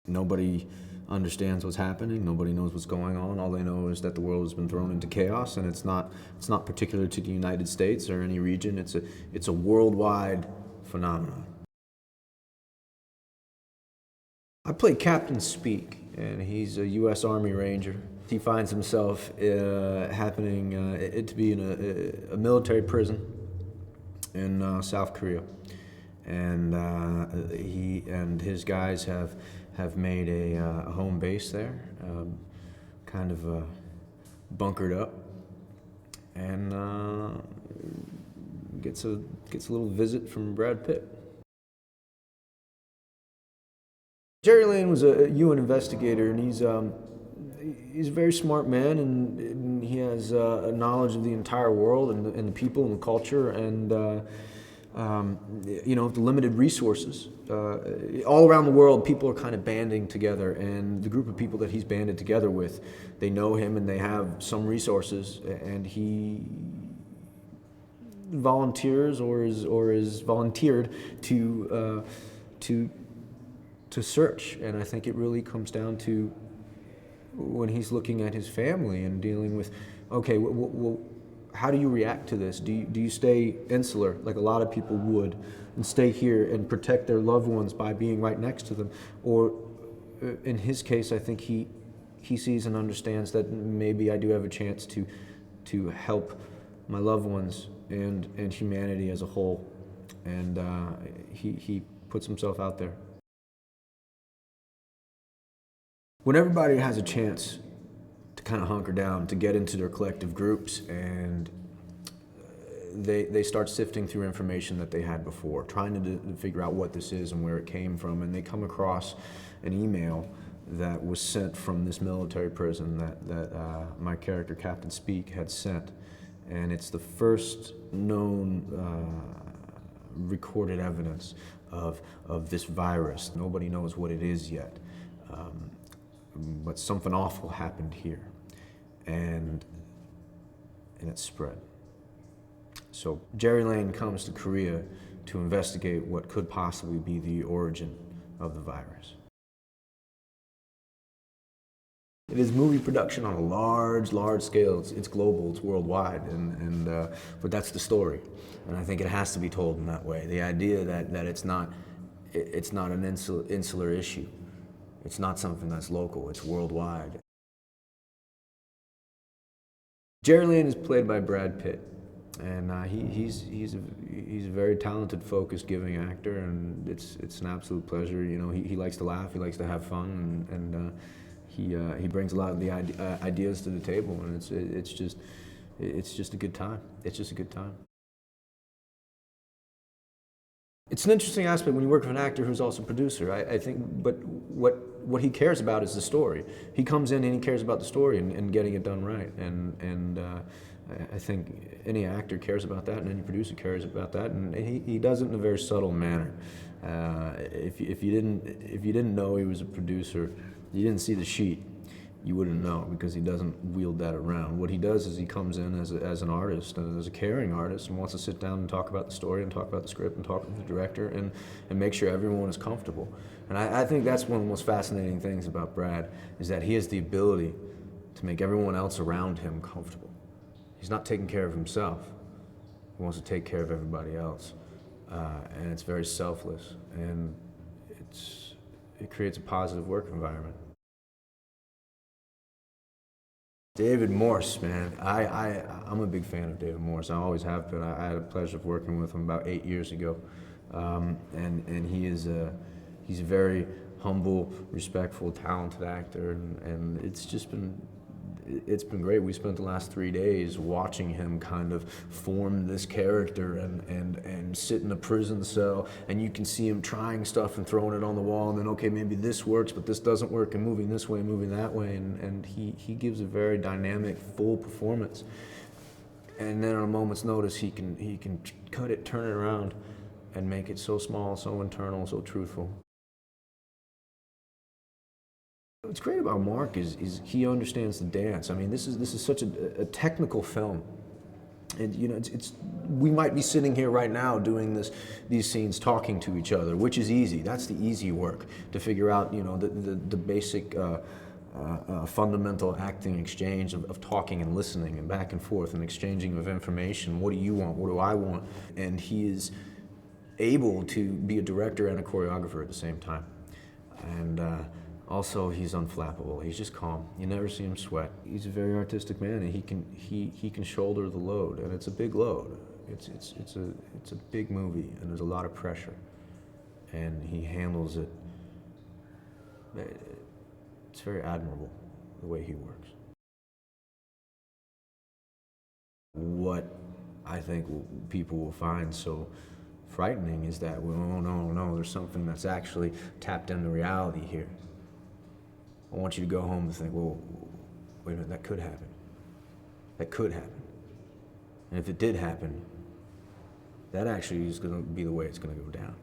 Nobody understands what's happening. Nobody knows what's going on. All they know is that the world has been thrown into chaos, and it's not particular to the United States or any region. It's a worldwide phenomenon. I play Captain Speke, and he's a U.S. Army Ranger. He finds himself happening to be in a military prison in South Korea, and he and his guys have made a home base there, kind of bunkered up, and gets a little visit from Brad Pitt. Jerry Layne was a UN investigator, and he's a very smart man, and he has a knowledge of the entire world and the people and the culture, and the limited resources. All around the world, people are kind of banding together, and the group of people that he's banded together with, they know him and they have some resources, and he volunteers or is volunteered to search. And I think it really comes down to when he's looking at his family and dealing with, okay, well, how do you react to this? Do you stay insular, like a lot of people would, and stay here and protect their loved ones by being right next to them? Or in his case, I think he sees and understands that maybe I do have a chance to help my loved ones and humanity as a whole. And he puts himself out there. When everybody has a chance to kind of hunker down, to get into their collective groups, and they start sifting through information that they had before, trying to figure out what this is and where it came from, and they come across an email that was sent from this military prison that my character, Captain Speke, had sent. And it's the first known recorded evidence of this virus. Nobody knows what it is yet. But something awful happened here, and it spread. So Jerry Layne comes to Korea to investigate what could possibly be the origin of the virus. It is movie production on a large scale. It's global, it's worldwide, but that's the story. And I think it has to be told in that way. The idea that it's not an insular issue. It's not something that's local, it's worldwide. Jerry Layne is played by Brad Pitt, and he's a very talented, focused, giving actor, and it's an absolute pleasure. You know, he likes to laugh, he likes to have fun, and he brings a lot of the ideas to the table, and it's just a good time. It's just a good time. It's an interesting aspect when you work with an actor who's also a producer, I think, but what he cares about is the story. He comes in and he cares about the story and getting it done right, and I think any actor cares about that, and any producer cares about that, and he does it in a very subtle manner. If you didn't know he was a producer, you didn't see the sheet, you wouldn't know, because he doesn't wield that around. What he does is he comes in as an artist, as a caring artist, and wants to sit down and talk about the story and talk about the script and talk with the director and make sure everyone is comfortable. And I think that's one of the most fascinating things about Brad, is that he has the ability to make everyone else around him comfortable. He's not taking care of himself. He wants to take care of everybody else. And it's very selfless, and it creates a positive work environment. David Morse, man, I'm a big fan of David Morse. I always have been. I had the pleasure of working with him about 8 years ago, and he's a very humble, respectful, talented actor, and it's been great. We spent the last 3 days watching him kind of form this character and sit in a prison cell, and you can see him trying stuff and throwing it on the wall, and then, okay, maybe this works, but this doesn't work, and moving this way, moving that way, and he gives a very dynamic, full performance. And then on a moment's notice, he can cut it, turn it around, and make it so small, so internal, so truthful. What's great about Mark is he understands the dance. I mean, this is such a technical film, And you know, we might be sitting here right now doing these scenes, talking to each other, which is easy. That's the easy work, to figure out, you know, the basic fundamental acting exchange of talking and listening and back and forth and exchanging of information. What do you want? What do I want? And he is able to be a director and a choreographer at the same time. And also, he's unflappable. He's just calm. You never see him sweat. He's a very artistic man, and he can shoulder the load, and it's a big load. It's a big movie, and there's a lot of pressure, and he handles it. It's very admirable the way he works. What I think people will find so frightening is that, well, oh no, there's something that's actually tapped into reality here. I want you to go home and think, well, wait a minute, that could happen. That could happen. And if it did happen, that actually is going to be the way it's going to go down.